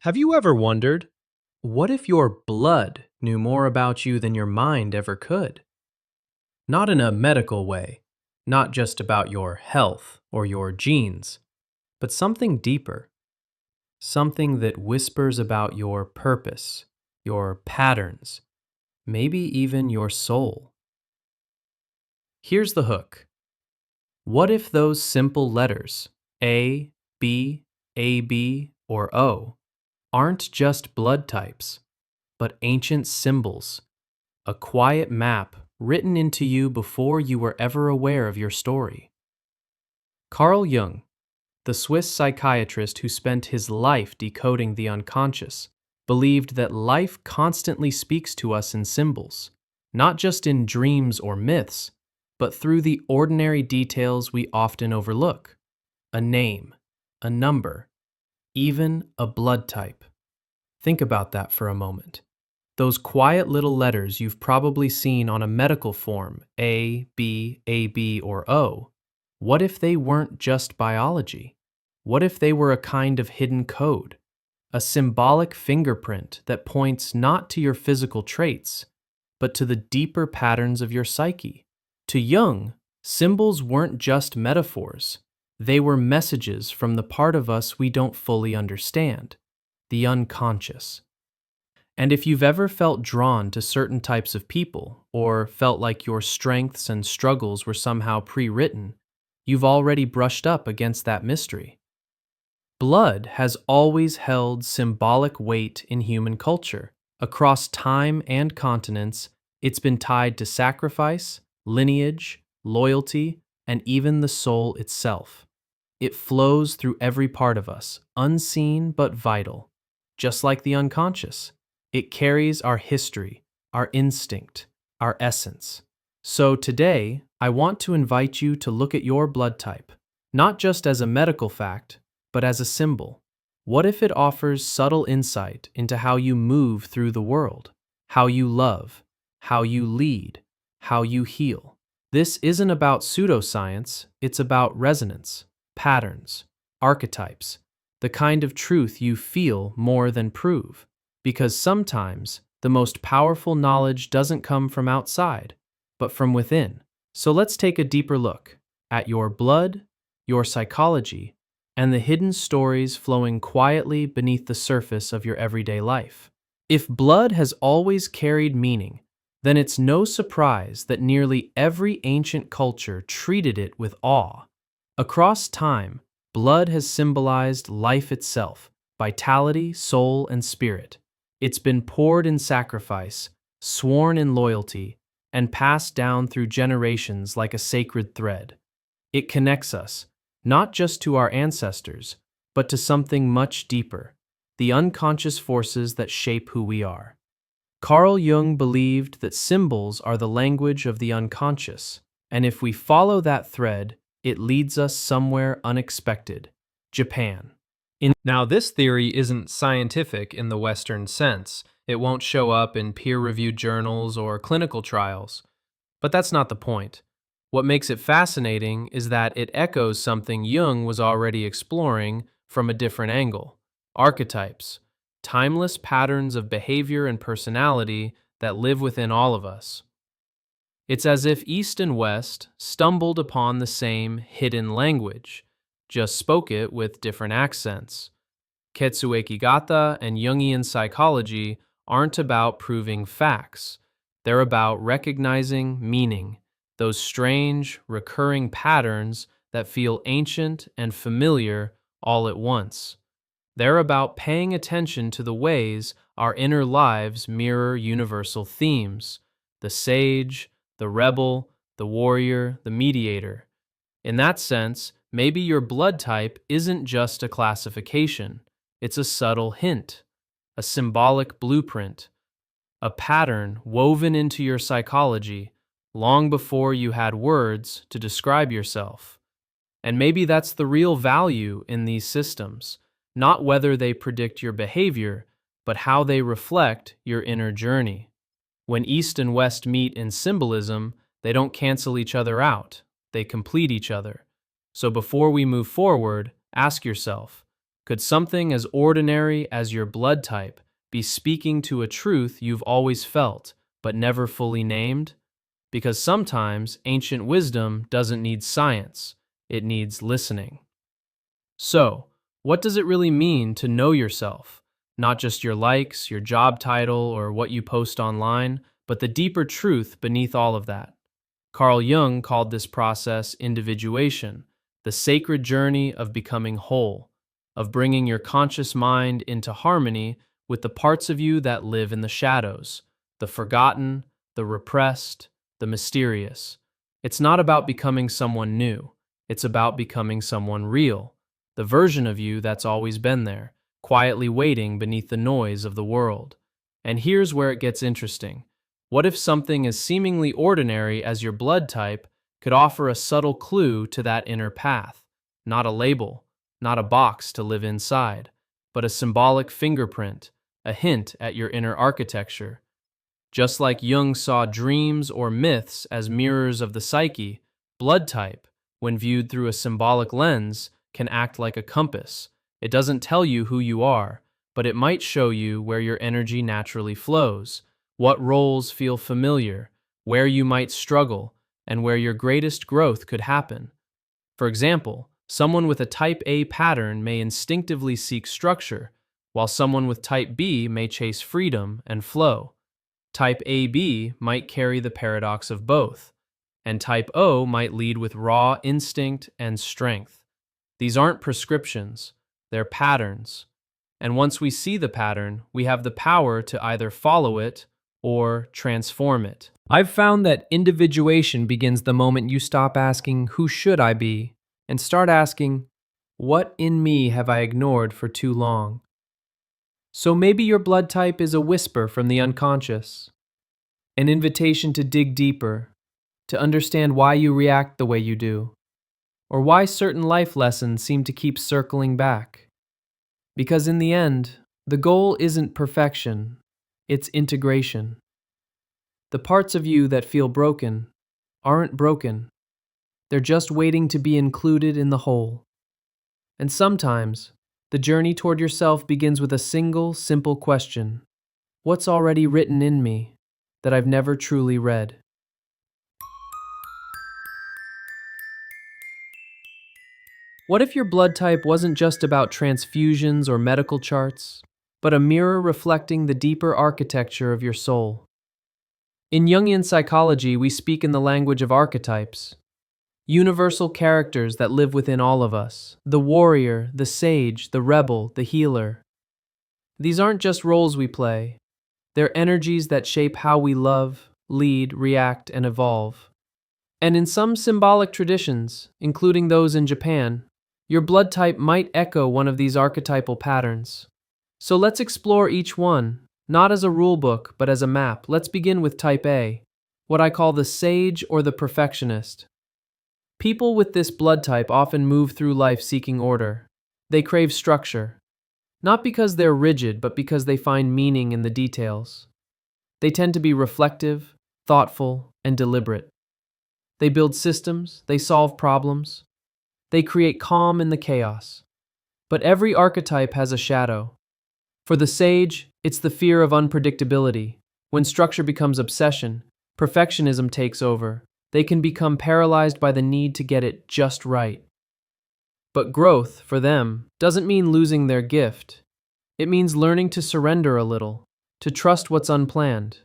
Have you ever wondered, what if your blood knew more about you than your mind ever could? Not in a medical way, not just about your health or your genes, but something deeper, something that whispers about your purpose, your patterns, maybe even your soul. Here's the hook. What if those simple letters, A, B, AB, or O, aren't just blood types, but ancient symbols, a quiet map written into you before you were ever aware of your story? Carl Jung, the Swiss psychiatrist who spent his life decoding the unconscious, believed that life constantly speaks to us in symbols, not just in dreams or myths, but through the ordinary details we often overlook: a name, a number, even a blood type. Think about that for a moment. Those quiet little letters you've probably seen on a medical form, A, B, AB, or O. What if they weren't just biology? What if they were a kind of hidden code? A symbolic fingerprint that points not to your physical traits, but to the deeper patterns of your psyche. To Jung, symbols weren't just metaphors. They were messages from the part of us we don't fully understand, the unconscious. And if you've ever felt drawn to certain types of people, or felt like your strengths and struggles were somehow pre-written, you've already brushed up against that mystery. Blood has always held symbolic weight in human culture. Across time and continents, it's been tied to sacrifice, lineage, loyalty, and even the soul itself. It flows through every part of us, unseen but vital, just like the unconscious. It carries our history, our instinct, our essence. So today, I want to invite you to look at your blood type, not just as a medical fact, but as a symbol. What if it offers subtle insight into how you move through the world, how you love, how you lead, how you heal? This isn't about pseudoscience, it's about resonance, patterns, archetypes, the kind of truth you feel more than prove. Because sometimes the most powerful knowledge doesn't come from outside, but from within. So let's take a deeper look at your blood, your psychology, and the hidden stories flowing quietly beneath the surface of your everyday life. If blood has always carried meaning, then it's no surprise that nearly every ancient culture treated it with awe. Across time, blood has symbolized life itself, vitality, soul, and spirit. It's been poured in sacrifice, sworn in loyalty, and passed down through generations like a sacred thread. It connects us, not just to our ancestors, but to something much deeper, the unconscious forces that shape who we are. Carl Jung believed that symbols are the language of the unconscious, and if we follow that thread, it leads us somewhere unexpected: Japan. Now, this theory isn't scientific in the Western sense. It won't show up in peer-reviewed journals or clinical trials. But that's not the point. What makes it fascinating is that it echoes something Jung was already exploring from a different angle: archetypes, timeless patterns of behavior and personality that live within all of us. It's as if East and West stumbled upon the same hidden language, just spoke it with different accents. Ketsuekigata and Jungian psychology aren't about proving facts. They're about recognizing meaning, those strange, recurring patterns that feel ancient and familiar all at once. They're about paying attention to the ways our inner lives mirror universal themes: the sage, the rebel, the warrior, the mediator. In that sense, maybe your blood type isn't just a classification. It's a subtle hint, a symbolic blueprint, a pattern woven into your psychology long before you had words to describe yourself. And maybe that's the real value in these systems, not whether they predict your behavior, but how they reflect your inner journey. When East and West meet in symbolism, they don't cancel each other out, they complete each other. So before we move forward, ask yourself, Could something as ordinary as your blood type be speaking to a truth you've always felt but never fully named? Because sometimes ancient wisdom doesn't need science, it needs listening. So, what does it really mean to know yourself? Not just your likes, your job title, or what you post online, but the deeper truth beneath all of that. Carl Jung called this process individuation, the sacred journey of becoming whole, of bringing your conscious mind into harmony with the parts of you that live in the shadows, the forgotten, the repressed, the mysterious. It's not about becoming someone new, it's about becoming someone real, the version of you that's always been there, quietly waiting beneath the noise of the world. And here's where it gets interesting. What if something as seemingly ordinary as your blood type could offer a subtle clue to that inner path? Not a label, not a box to live inside, but a symbolic fingerprint, a hint at your inner architecture. Just like Jung saw dreams or myths as mirrors of the psyche, blood type, when viewed through a symbolic lens, can act like a compass. It doesn't tell you who you are, but it might show you where your energy naturally flows, what roles feel familiar, where you might struggle, and where your greatest growth could happen. For example, someone with a type A pattern may instinctively seek structure, while someone with type B may chase freedom and flow. Type AB might carry the paradox of both, and type O might lead with raw instinct and strength. These aren't prescriptions, they're patterns. And once we see the pattern, we have the power to either follow it or transform it. I've found that individuation begins the moment you stop asking, "Who should I be?" and start asking, "What in me have I ignored for too long?" So maybe your blood type is a whisper from the unconscious, an invitation to dig deeper, to understand why you react the way you do, or why certain life lessons seem to keep circling back. Because in the end, the goal isn't perfection, it's integration. The parts of you that feel broken aren't broken, they're just waiting to be included in the whole. And sometimes, the journey toward yourself begins with a single, simple question: what's already written in me that I've never truly read? What if your blood type wasn't just about transfusions or medical charts, but a mirror reflecting the deeper architecture of your soul? In Jungian psychology, we speak in the language of archetypes, universal characters that live within all of us: the warrior, the sage, the rebel, the healer. These aren't just roles we play, they're energies that shape how we love, lead, react, and evolve. And in some symbolic traditions, including those in Japan, your blood type might echo one of these archetypal patterns. So let's explore each one, not as a rule book, but as a map. Let's begin with type A, what I call the sage or the perfectionist. People with this blood type often move through life seeking order. They crave structure, not because they're rigid, but because they find meaning in the details. They tend to be reflective, thoughtful, and deliberate. They build systems, they solve problems, they create calm in the chaos. But every archetype has a shadow. For the sage, it's the fear of unpredictability. When structure becomes obsession, perfectionism takes over. They can become paralyzed by the need to get it just right. But growth, for them, doesn't mean losing their gift. It means learning to surrender a little, to trust what's unplanned,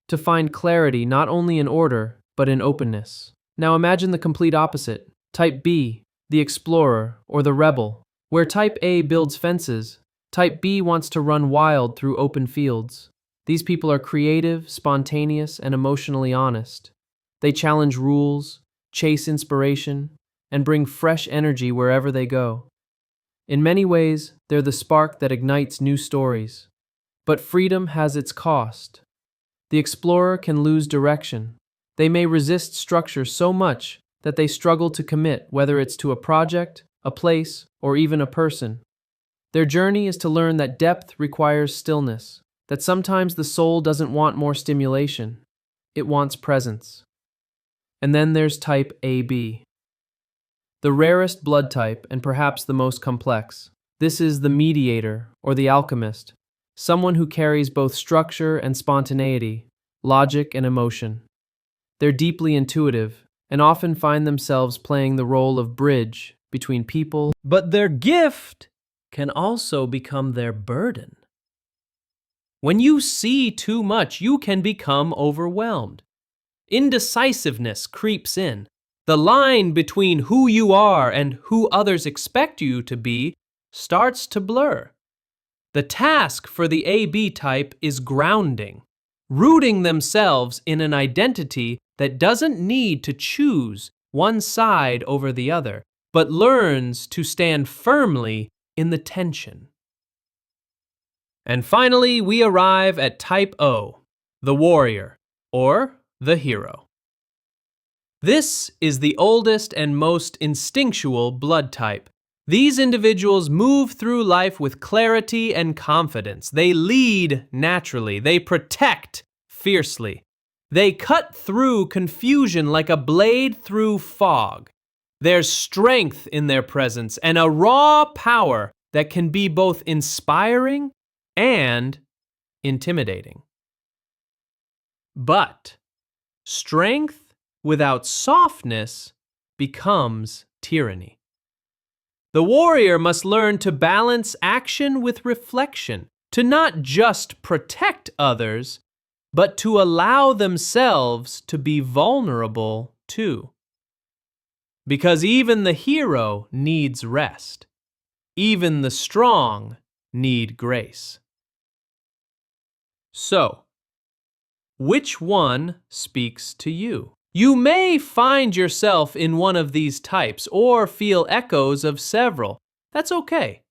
to find clarity not only in order, but in openness. Now imagine the complete opposite. Type B, the explorer, or the rebel. Where type A builds fences, type B wants to run wild through open fields. These people are creative, spontaneous, and emotionally honest. They challenge rules, chase inspiration, and bring fresh energy wherever they go. In many ways, they're the spark that ignites new stories. But freedom has its cost. The explorer can lose direction. They may resist structure so much that they struggle to commit, whether it's to a project, a place, or even a person. Their journey is to learn that depth requires stillness, that sometimes the soul doesn't want more stimulation, it wants presence. And then there's type AB, the rarest blood type and perhaps the most complex. This is the mediator or the alchemist, someone who carries both structure and spontaneity, logic and emotion. They're deeply intuitive and often find themselves playing the role of bridge between people, but their gift can also become their burden. When you see too much, you can become overwhelmed. Indecisiveness creeps in. The line between who you are and who others expect you to be starts to blur. The task for the AB type is grounding, rooting themselves in an identity that doesn't need to choose one side over the other, but learns to stand firmly in the tension. And finally, we arrive at type O, the warrior, or the hero. This is the oldest and most instinctual blood type. These individuals move through life with clarity and confidence. They lead naturally. They protect fiercely. They cut through confusion like a blade through fog. There's strength in their presence and a raw power that can be both inspiring and intimidating. But strength without softness becomes tyranny. The warrior must learn to balance action with reflection, to not just protect others, but to allow themselves to be vulnerable too. Because even the hero needs rest. Even the strong need grace. So, which one speaks to you? You may find yourself in one of these types or feel echoes of several. That's okay.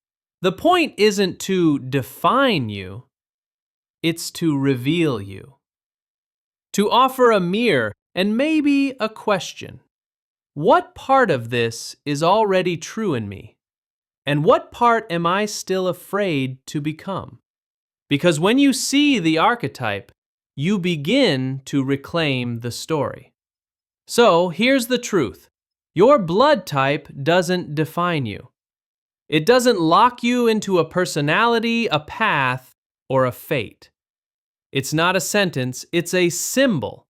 The point isn't to define you, it's to reveal you. To offer a mirror and maybe a question. What part of this is already true in me? And what part am I still afraid to become? Because when you see the archetype, you begin to reclaim the story. So here's the truth. Your blood type doesn't define you. It doesn't lock you into a personality, a path, or a fate. It's not a sentence, it's a symbol,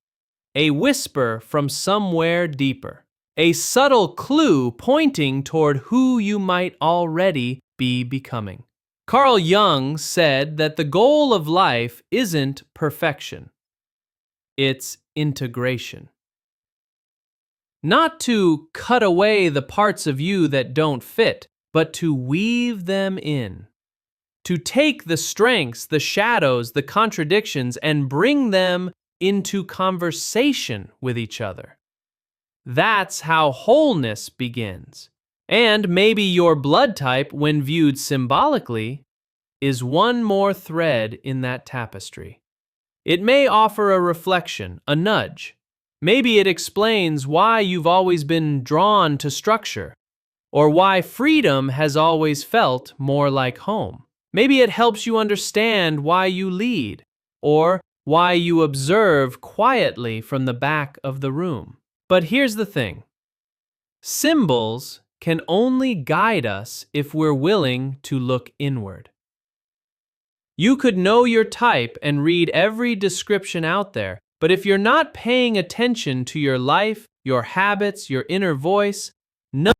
a whisper from somewhere deeper, a subtle clue pointing toward who you might already be becoming. Carl Jung said that the goal of life isn't perfection, it's integration. Not to cut away the parts of you that don't fit, but to weave them in. To take the strengths, the shadows, the contradictions, and bring them into conversation with each other. That's how wholeness begins. And maybe your blood type, when viewed symbolically, is one more thread in that tapestry. It may offer a reflection, a nudge. Maybe it explains why you've always been drawn to structure, or why freedom has always felt more like home. Maybe it helps you understand why you lead, or why you observe quietly from the back of the room. But here's the thing. Symbols can only guide us if we're willing to look inward. You could know your type and read every description out there, but if you're not paying attention to your life, your habits, your inner voice, none